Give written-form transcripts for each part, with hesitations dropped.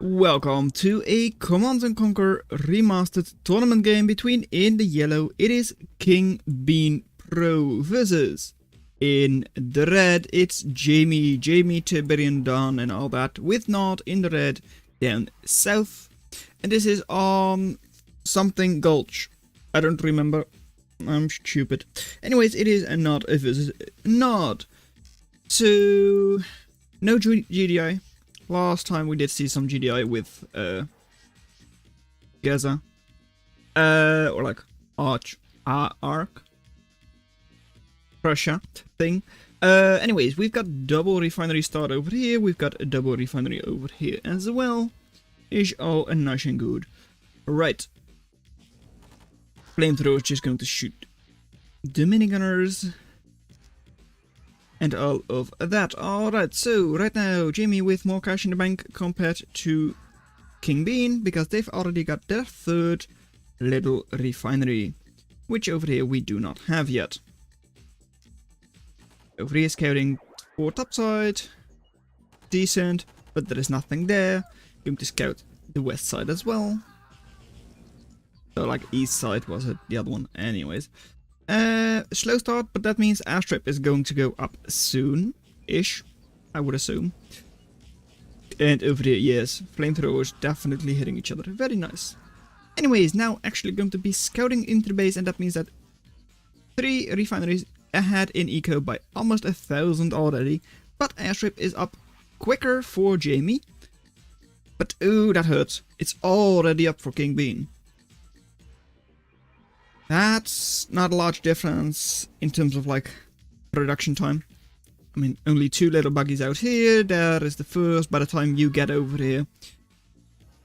Welcome to a Command & Conquer Remastered tournament game between, in the yellow, it is KingBeanPro versus, in the red, it's Jamie, Tiberian Dawn and all that, with Nod in the red, down south. And this is on something Gulch. I don't remember. I'm stupid. Anyways, it is a Nod versus Nod. So, no GDI. Last time we did see some GDI with JLGazza, or like Arc Prussia thing. Anyways, we've got double refinery start over here. We've got a double refinery over here as well. Is all nice and good. Right. Flamethrower is just going to shoot the minigunners. And all of that. Alright, so right now Jamie with more cash in the bank compared to KingBean, because they've already got their third little refinery, which over here we do not have yet. Over here scouting for topside, decent, but there is nothing there. Going to scout the west side as well. So like east side was it, the other one, anyways. Slow start, but that means Airstrip is going to go up soon-ish, I would assume. And over here, yes, flamethrowers definitely hitting each other. Very nice. Anyways, now actually going to be scouting into the base, and that means that 3 refineries ahead in eco by almost 1,000 already. But Airstrip is up quicker for Jamie. But ooh, that hurts. It's already up for KingBean. That's not a large difference in terms of like production time. I mean, only 2 little buggies out here. There is the first. By the time you get over here,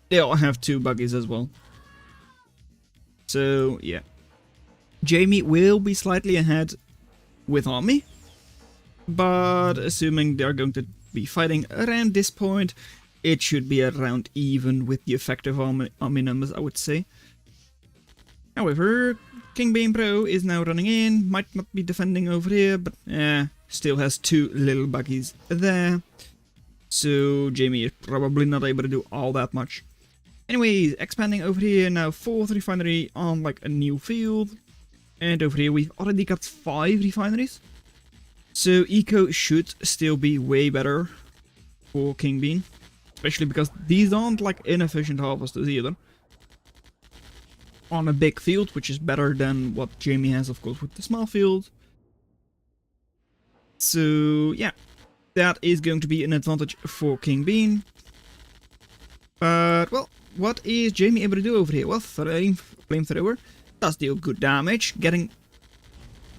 they all have 2 buggies as well. So yeah, Jamie will be slightly ahead with army, but assuming they're going to be fighting around this point, it should be around even with the effective army numbers, I would say. However, KingBeanPro is now running in, might not be defending over here, but still has 2 little buggies there. So Jamie is probably not able to do all that much. Anyways, expanding over here now, 4th refinery on like a new field. And over here we've already got 5 refineries. So eco should still be way better for KingBean. Especially because these aren't like inefficient harvesters either. On a big field, which is better than what Jamie has, of course, with the small field. So, yeah, that is going to be an advantage for KingBean. But, well, what is Jamie able to do over here? Well, flamethrower does deal good damage, getting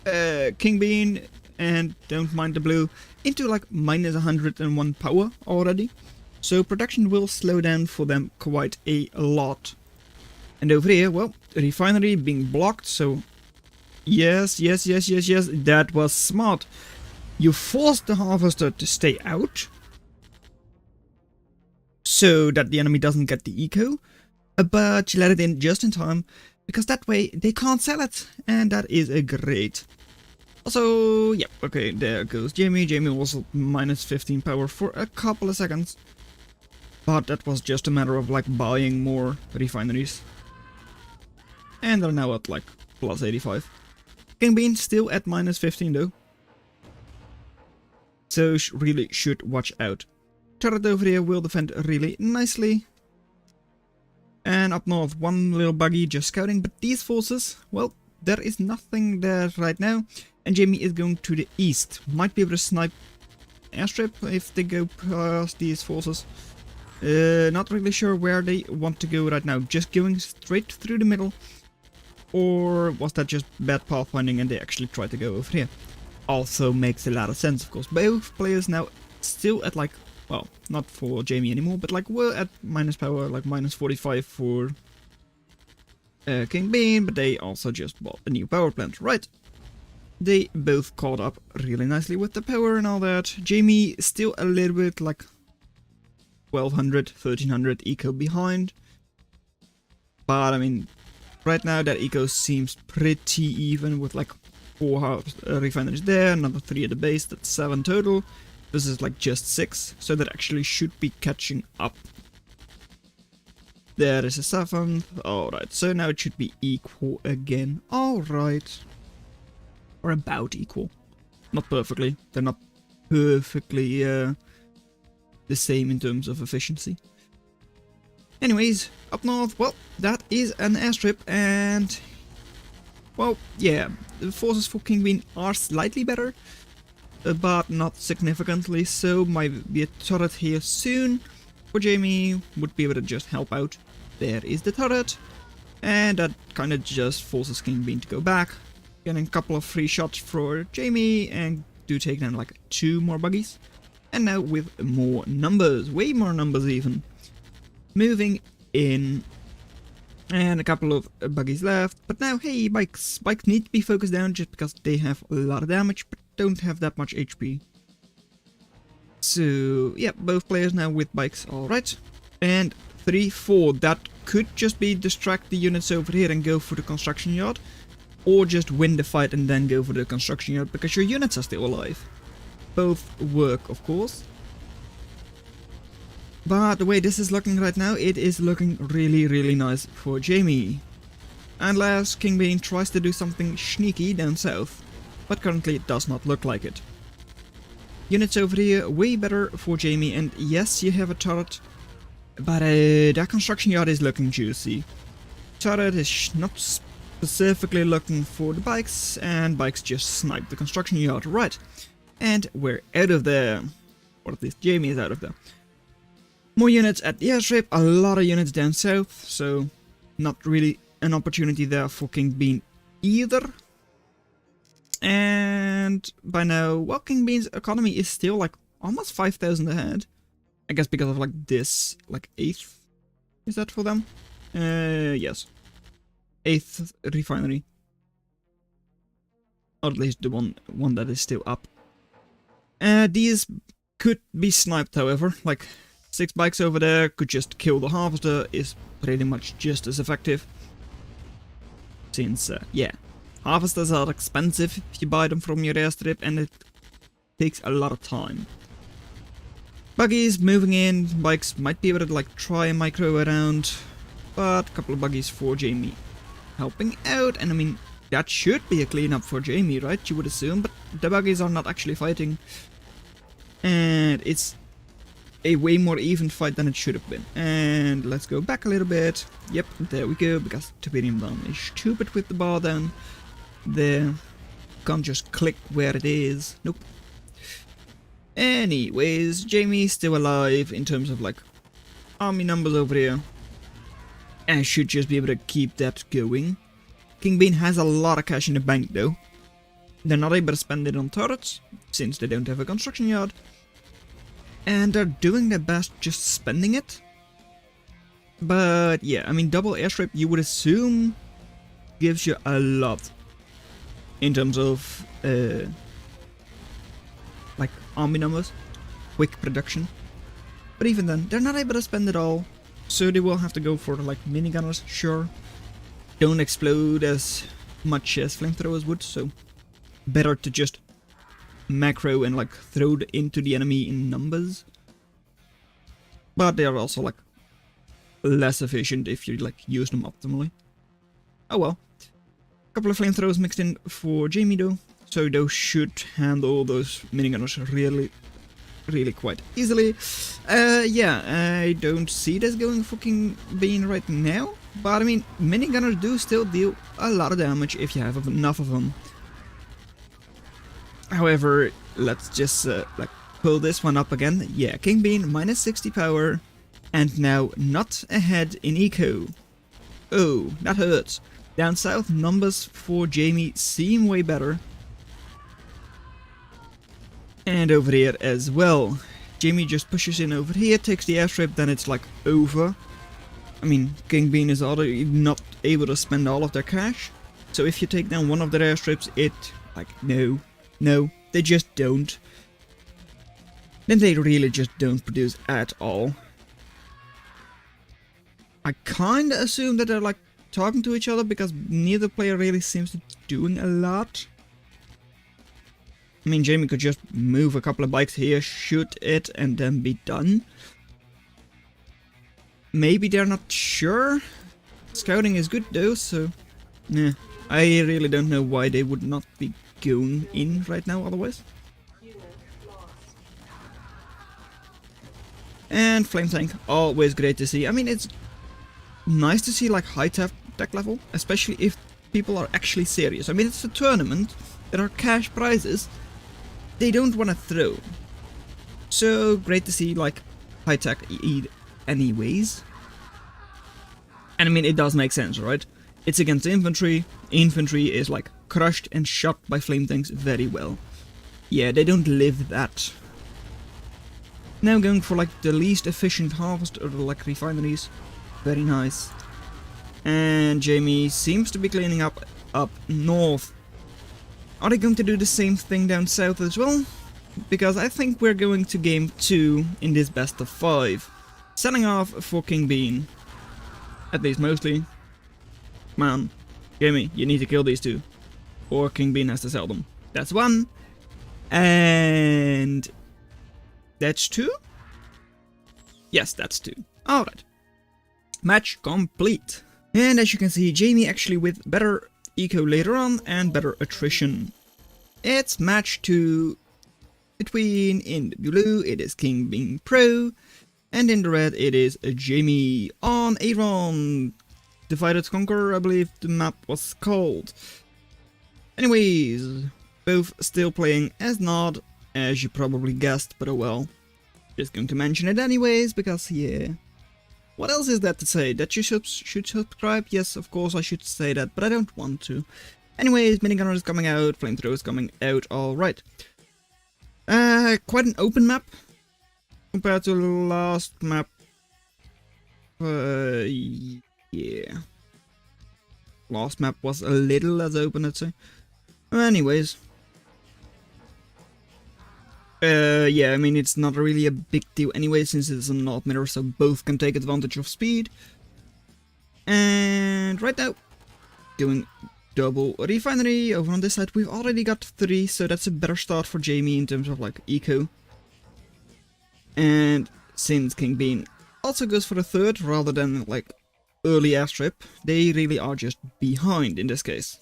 KingBean, and don't mind the blue, into like minus 101 power already. So production will slow down for them quite a lot. And over here, well, the refinery being blocked, so yes, that was smart. You forced the harvester to stay out, so that the enemy doesn't get the eco, but you let it in just in time, because that way they can't sell it, and that is a great. Also, yeah, okay, there goes Jamie. Jamie was at minus 15 power for a couple of seconds, but that was just a matter of like buying more refineries. And they're now at like plus 85. KingBean still at minus 15 though. So really should watch out. Turret over here will defend really nicely. And up north, 1 little buggy just scouting. But these forces, well, there is nothing there right now. And Jamie is going to the east. Might be able to snipe Airstrip if they go past these forces. Not really sure where they want to go right now. Just going straight through the middle. Or was that just bad pathfinding and they actually tried to go over here? Also makes a lot of sense, of course. Both players now still at like, well, not for Jamie anymore, but like we're at minus power, like minus 45 for KingBean, but they also just bought a new power plant, right? They both caught up really nicely with the power and all that. Jamie still a little bit like 1200, 1300 eco behind. But I mean, right now that eco seems pretty even with like 4 refineries there, another 3 at the base, that's 7 total. This is like just 6, so that actually should be catching up. There is a 7th. Alright, so now it should be equal again. Alright. Or about equal. Not perfectly. They're not perfectly the same in terms of efficiency. Anyways, up north, well, that is an airstrip, and well, yeah, the forces for KingBean are slightly better, but not significantly, so might be a turret here soon. For Jamie, would be able to just help out. There is the turret, and that kind of just forces KingBean to go back. Getting a couple of free shots for Jamie, and do take down like 2 more buggies. And now with more numbers, way more numbers even. Moving in, and a couple of buggies left, but now, hey, bikes need to be focused down just because they have a lot of damage, but don't have that much HP. So, yeah, both players now with bikes, alright. And 3-4, that could just be distract the units over here and go for the construction yard, or just win the fight and then go for the construction yard because your units are still alive. Both work, of course. But the way this is looking right now, it is looking really nice for Jamie. Unless KingBean tries to do something sneaky down south, but currently it does not look like it. Units over here, way better for Jamie, and yes, you have a turret, but that construction yard is looking juicy. Turret is not specifically looking for the bikes, and bikes just snipe the construction yard, right. And we're out of there, or at least Jamie is out of there. More units at the airstrip, a lot of units down south, so not really an opportunity there for KingBean either. And by now, well, KingBean's economy is still like almost 5,000 ahead. I guess because of like this, like 8th, is that for them? Yes. 8th refinery. Or at least the one that is still up. These could be sniped, however, like 6 bikes over there could just kill the harvester, is pretty much just as effective. Since, yeah, harvesters are expensive if you buy them from your airstrip, and it takes a lot of time. Buggies moving in, bikes might be able to like try and micro around, but a couple of buggies for Jamie helping out, and I mean, that should be a cleanup for Jamie, right? You would assume, but the buggies are not actually fighting. And it's a way more even fight than it should have been. And let's go back a little bit. Yep, there we go, because Tiberium down is stupid with the bar down. There. Can't just click where it is. Nope. Anyways, Jamie's still alive in terms of like army numbers over here. And should just be able to keep that going. KingBean has a lot of cash in the bank though. They're not able to spend it on turrets, since they don't have a construction yard. And they're doing their best just spending it. But yeah, I mean, double airstrip you would assume gives you a lot in terms of like army numbers, quick production. But even then, they're not able to spend it all, so they will have to go for like minigunners, sure. Don't explode as much as flamethrowers would, so better to just macro and like throw it into the enemy in numbers. But they are also like less efficient if you like use them optimally. Oh well. A couple of flamethrowers mixed in for Jamie though, so those should handle those minigunners really quite easily. Yeah, I don't see this going for KingBean right now, but I mean, minigunners do still deal a lot of damage if you have enough of them. However, let's just like pull this one up again. Yeah, KingBean minus 60 power, and now not ahead in eco. Oh, that hurts. Down south, numbers for Jamie seem way better. And over here as well. Jamie just pushes in over here, takes the airstrip, then it's like over. I mean, KingBean is already not able to spend all of their cash. So if you take down one of their airstrips, it, like, no, they just don't. Then they really just don't produce at all. I kinda assume that they're like talking to each other because neither player really seems to be doing a lot. I mean, Jamie could just move a couple of bikes here, shoot it, and then be done. maybe they're not sure. Scouting is good though, so yeah, I really don't know why they would not be going in right now otherwise. And flame tank, always great to see. I mean, it's nice to see like high tech level, especially if people are actually serious. I mean, it's a tournament, there are cash prizes, they don't want to throw. So great to see like high tech anyways. And I mean, it does make sense, right? It's against infantry. Infantry is like crushed and shot by flame tanks very well. Yeah, they don't live that. Now going for like the least efficient harvest or like refineries. Very nice. And Jamie seems to be cleaning up north. Are they going to do the same thing down south as well? Because I think we're going to game 2 in this best of 5. Selling off for KingBean. At least mostly. Man, Jamie, you need to kill these two. Or KingBean has to sell them. That's 1. And that's 2? Yes, that's 2. Alright. Match complete. And as you can see, Jamie actually with better eco later on and better attrition. It's match 2 between, in the blue it is KingBeanPro, and in the red it is Jamie on Aaron. Divided Conquer, I believe the map was called. Anyways, both still playing as Nod, as you probably guessed, but oh well. Just going to mention it anyways, because yeah. What else is that to say? That you should subscribe? Yes, of course I should say that, but I don't want to. Anyways, minigunner is coming out, flamethrower is coming out, alright. Quite an open map compared to the last map. Yeah. Last map was a little less open, I'd say. Anyways. Yeah, I mean, it's not really a big deal anyway, since it's a Nod mirror, so both can take advantage of speed. And right now, doing double refinery. Over on this side, we've already got 3, so that's a better start for Jamie in terms of, like, eco. And since KingBean also goes for the 3rd, rather than, like, early airstrip, they really are just behind in this case.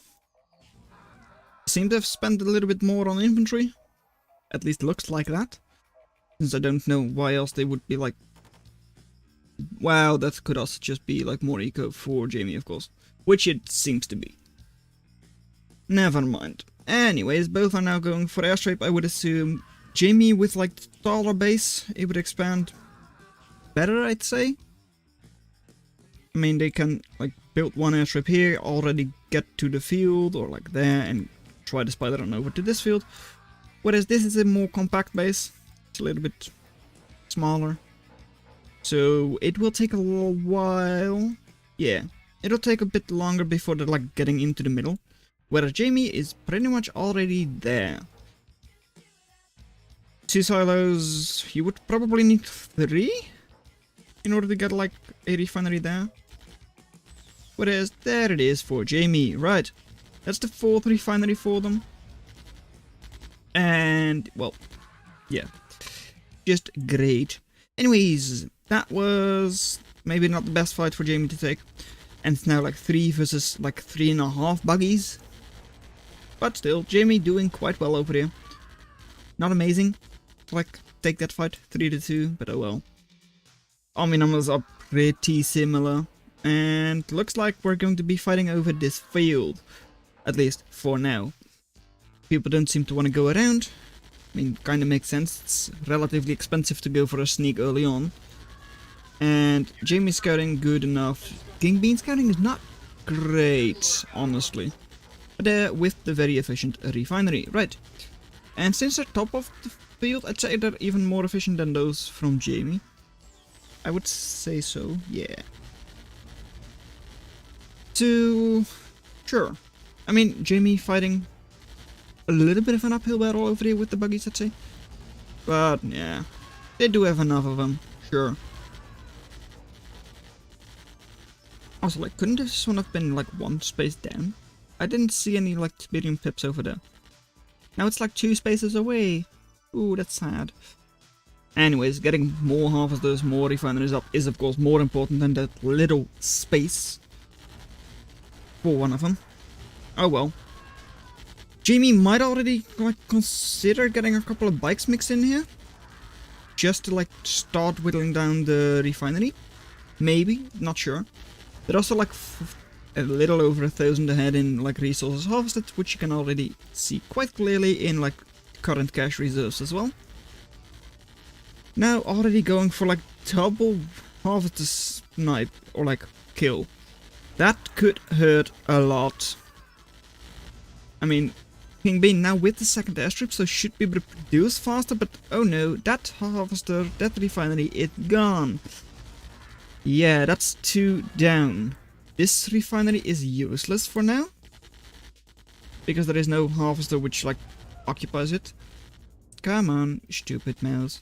Seem to have spent a little bit more on infantry. At least looks like that. Since I don't know why else they would be like... Wow, that could also just be like more eco for Jamie, of course. Which it seems to be. Never mind. Anyways, both are now going for airstrip. I would assume Jamie with like the taller base, it would expand better, I'd say. I mean, they can like build one airstrip here, already get to the field or like there and try to spider on over to this field. Whereas this is a more compact base, it's a little bit smaller. So it will take a little while. Yeah, it'll take a bit longer before they're like getting into the middle. Whereas Jamie is pretty much already there. 2 silos, you would probably need 3 in order to get like a refinery there. Whereas there it is for Jamie, right. That's the 4th refinery for them. And, well, yeah, just great. Anyways, that was maybe not the best fight for Jamie to take. And it's now like 3 versus like 3.5 buggies. But still, Jamie doing quite well over here. Not amazing to like take that fight 3-2, but oh well. Army numbers are pretty similar. And looks like we're going to be fighting over this field. At least for now. People don't seem to want to go around. I mean, kind of makes sense. It's relatively expensive to go for a sneak early on. And Jamie's scouting good enough. KingBean scouting is not great, honestly. But with the very efficient refinery. Right. And since they're top of the field, I'd say they're even more efficient than those from Jamie. I would say so, yeah. So, sure. I mean, Jamie fighting a little bit of an uphill battle over here with the buggies, I'd say. But, yeah. They do have enough of them, sure. Also, like, couldn't this one have been, like, 1 space down? I didn't see any, like, Tiberium pips over there. Now it's, like, 2 spaces away. Ooh, that's sad. Anyways, getting more harvesters, more refineries up is of course more important than that little space for one of them. Oh well. Jamie might already like consider getting a couple of bikes mixed in here, just to like start whittling down the refinery. Maybe, not sure. They're also like a little over 1,000 ahead in like resources harvested, which you can already see quite clearly in like current cash reserves as well. Now already going for like double harvester snipe or like kill. That could hurt a lot. I mean, KingBean now with the second airstrip, so should be able to produce faster, but oh no, that harvester, that refinery, it's gone. Yeah, that's 2 down. This refinery is useless for now, because there is no harvester which like occupies it. Come on, stupid mouse.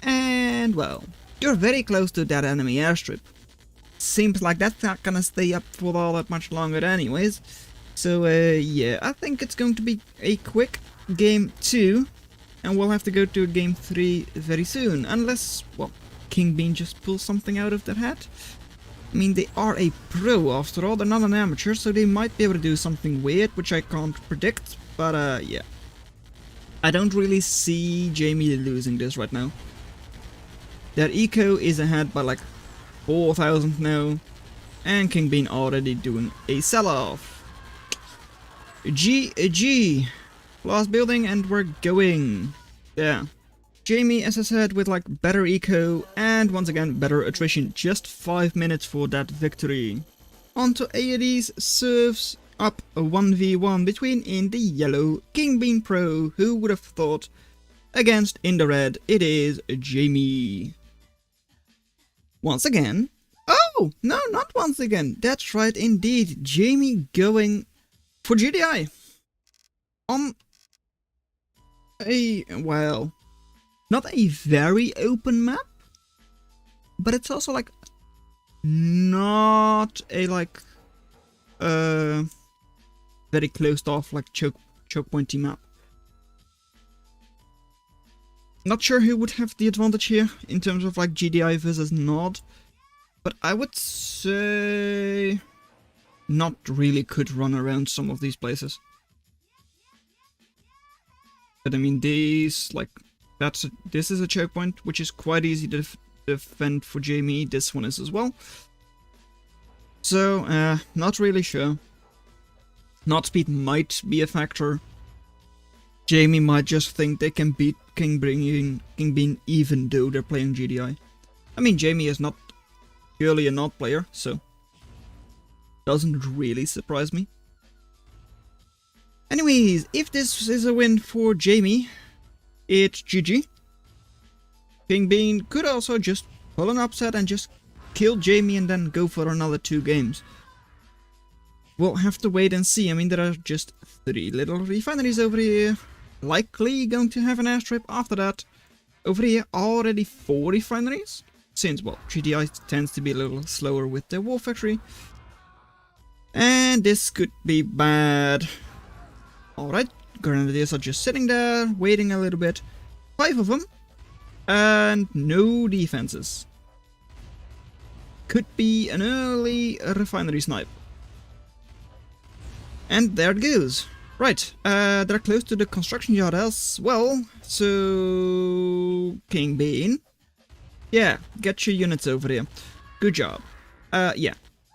And well, you're very close to that enemy airstrip. Seems like that's not gonna stay up for all that much longer anyways. So yeah, I think it's going to be a quick game 2, and we'll have to go to game 3 very soon, unless, well, KingBean just pulls something out of their hat. I mean, they are a pro after all, they're not an amateur, so they might be able to do something weird, which I can't predict, but yeah. I don't really see Jamie losing this right now. Their eco is ahead by like 4,000 now, and KingBean already doing a sell-off. GG! Last building and we're going. Yeah. Jamie, as I said, with like better eco and once again better attrition. Just 5 minutes for that victory. Onto AED's serves up a 1v1 between in the yellow KingBeanPro. Who would have thought? Against in the red, it is Jamie. Once again. Oh, no, not once again. That's right, indeed. Jamie going for GDI. On a, well, not a very open map, but it's also like not a like very closed off like choke pointy map. Not sure who would have the advantage here in terms of like GDI versus Nod, but I would say Nod really could run around some of these places. But I mean, these like this is a choke point which is quite easy to defend for Jamie. This one is as well. So not really sure. Nod speed might be a factor. Jamie might just think they can beat KingBean even though they're playing GDI. I mean, Jamie is not purely a Nod player, so doesn't really surprise me. Anyways, if this is a win for Jamie, it's GG. KingBean could also just pull an upset and just kill Jamie and then go for another 2 games. We'll have to wait and see. I mean, there are just 3 little refineries over here. Likely going to have an airstrip after that. Over here, already 4 refineries. Since, well, GDI tends to be a little slower with their war factory. And this could be bad. Alright, Grenadiers are just sitting there, waiting a little bit. 5 of them. And no defenses. Could be an early refinery snipe. And there it goes. Right, they're close to the construction yard as well, so KingBean. Yeah, get your units over here. Good job. Yeah,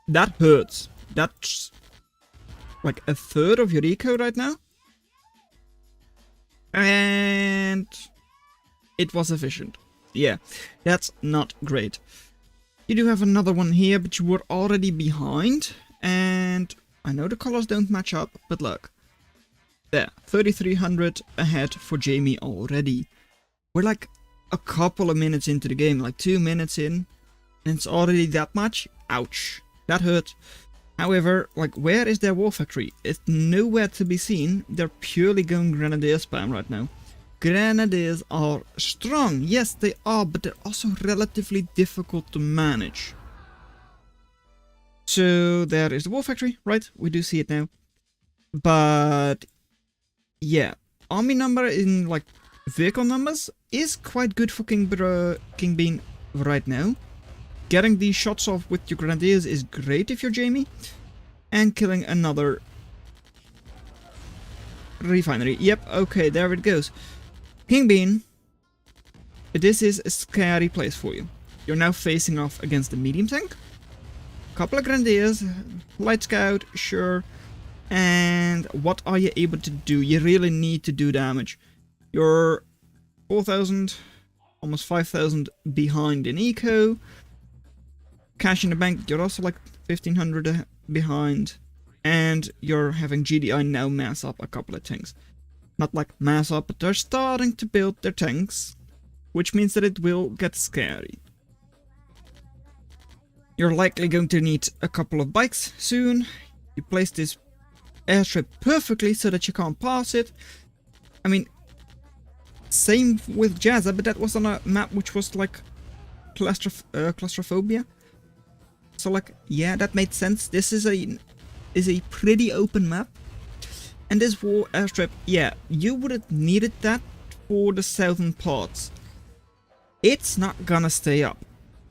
that hurts. That's like a third of your eco right now. And it was efficient. Yeah, that's not great. You do have another one here, but you were already behind. And I know the colors don't match up, but look. There, 3,300 ahead for Jamie already. We're like a couple of minutes into the game, like 2 minutes in, and it's already that much? Ouch. That hurt. However, like, where is their war factory? It's nowhere to be seen. They're purely going Grenadier spam right now. Grenadiers are strong. Yes, they are, but they're also relatively difficult to manage. So, there is the war factory, right? We do see it now. But yeah, army number in like vehicle numbers is quite good for KingBean right now. Getting these shots off with your grenadiers is great if you're Jamie. And killing another refinery. Yep, okay, there it goes. KingBean, this is a scary place for you. You're now facing off against the medium tank. Couple of grenadiers, light scout, sure. And what are you able to do? You really need to do damage. You're 4,000, almost 5,000 behind in eco. Cash in the bank, you're also like 1,500 behind. And you're having GDI now mass up a couple of tanks. Not like mass up, but they're starting to build their tanks. Which means that it will get scary. You're likely going to need a couple of bikes soon. You place this airstrip perfectly so that you can't pass it. I mean, same with Jazza, but that was on a map which was like claustrophobia. So like, yeah, that made sense. This is a pretty open map. And this war airstrip, yeah, you would have needed that for the southern parts. It's not gonna stay up.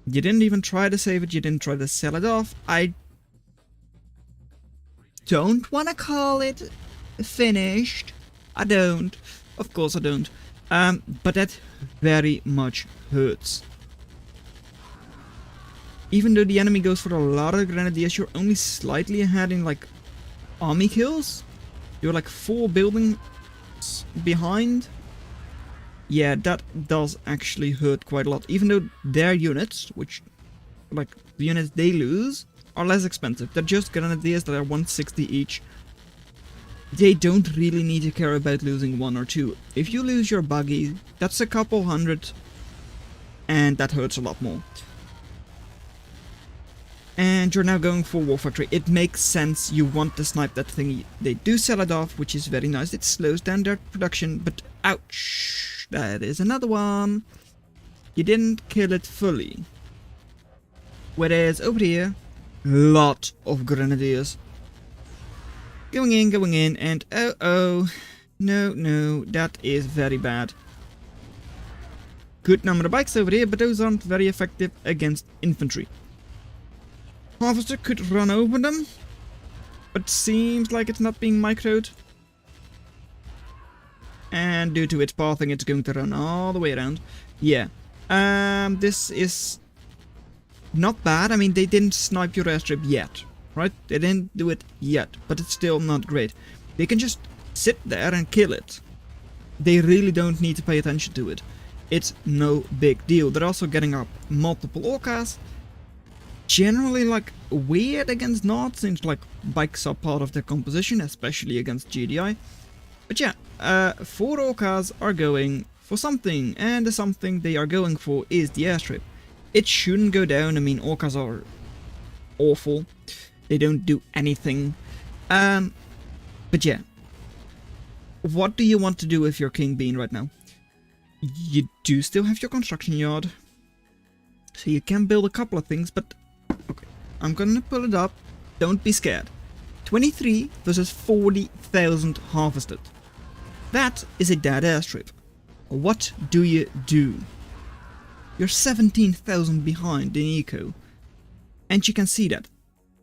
You didn't even try to save it, you didn't try to sell it off. I don't want to call it finished. I don't. Of course I don't. But that very much hurts. Even though the enemy goes for a lot of grenadiers, you're only slightly ahead in like army kills. You're like 4 buildings behind. Yeah, that does actually hurt quite a lot. Even though their units, which like the units they lose, are less expensive. They're just grenadiers that are 160 each. They don't really need to care about losing 1 or 2. If you lose your buggy, that's a couple hundred. And that hurts a lot more. And you're now going for War Factory. It makes sense, you want to snipe that thing. They do sell it off, which is very nice. It slows down their production, but ouch! That is another one. You didn't kill it fully. Whereas over here, lot of grenadiers. Going in, and oh, no, that is very bad. Good number of bikes over here, but those aren't very effective against infantry. Harvester could run over them, but seems like it's not being microed. And due to its pathing, it's going to run all the way around. Yeah, this is not bad. I mean, they didn't snipe your airstrip yet, right? They didn't do it yet, but it's still not great. They can just sit there and kill it. They really don't need to pay attention to it. It's no big deal. They're also getting up multiple orcas. Generally like weird against Nord, since like bikes are part of their composition, especially against GDI. But yeah, 4 orcas are going for something, and the something they are going for is the airstrip. It shouldn't go down. I mean, orcas are awful. They don't do anything. But yeah, what do you want to do with your KingBean right now? You do still have your construction yard, so you can build a couple of things, but okay, I'm gonna pull it up. Don't be scared. 23 versus 40,000 harvested. That is a dead airstrip. What do you do? You're 17,000 behind in eco. And you can see that.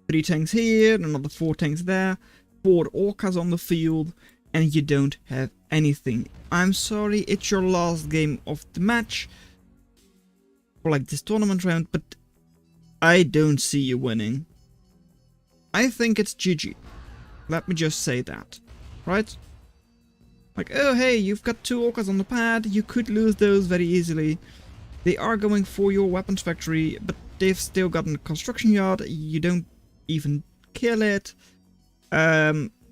3 tanks here, another 4 tanks there, 4 orcas on the field, and you don't have anything. I'm sorry, it's your last game of the match, or like this tournament round, but I don't see you winning. I think it's GG. Let me just say that, right? Like, oh hey, you've got 2 orcas on the pad, you could lose those very easily. They are going for your weapons factory, but they've still got a construction yard, you don't even kill it.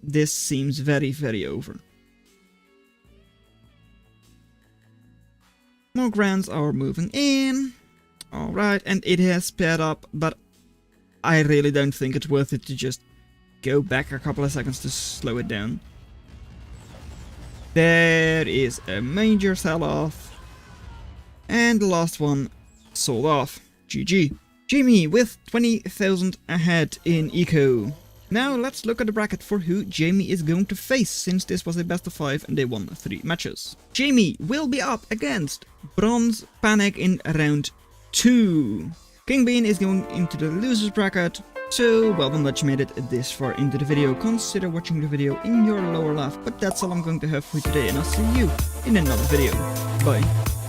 This seems very, very over. More grants are moving in. Alright, and it has sped up, but I really don't think it's worth it to just go back a couple of seconds to slow it down. There is a major sell-off. And the last one sold off. GG. Jamie with 20,000 ahead in eco. Now let's look at the bracket for who Jamie is going to face, since this was a best of 5 and they won 3 matches. Jamie will be up against Bronze Panic in round 2. KingBean is going into the losers bracket, so well done that you made it this far into the video. Consider watching the video in your lower left, but that's all I'm going to have for you today, and I'll see you in another video. Bye.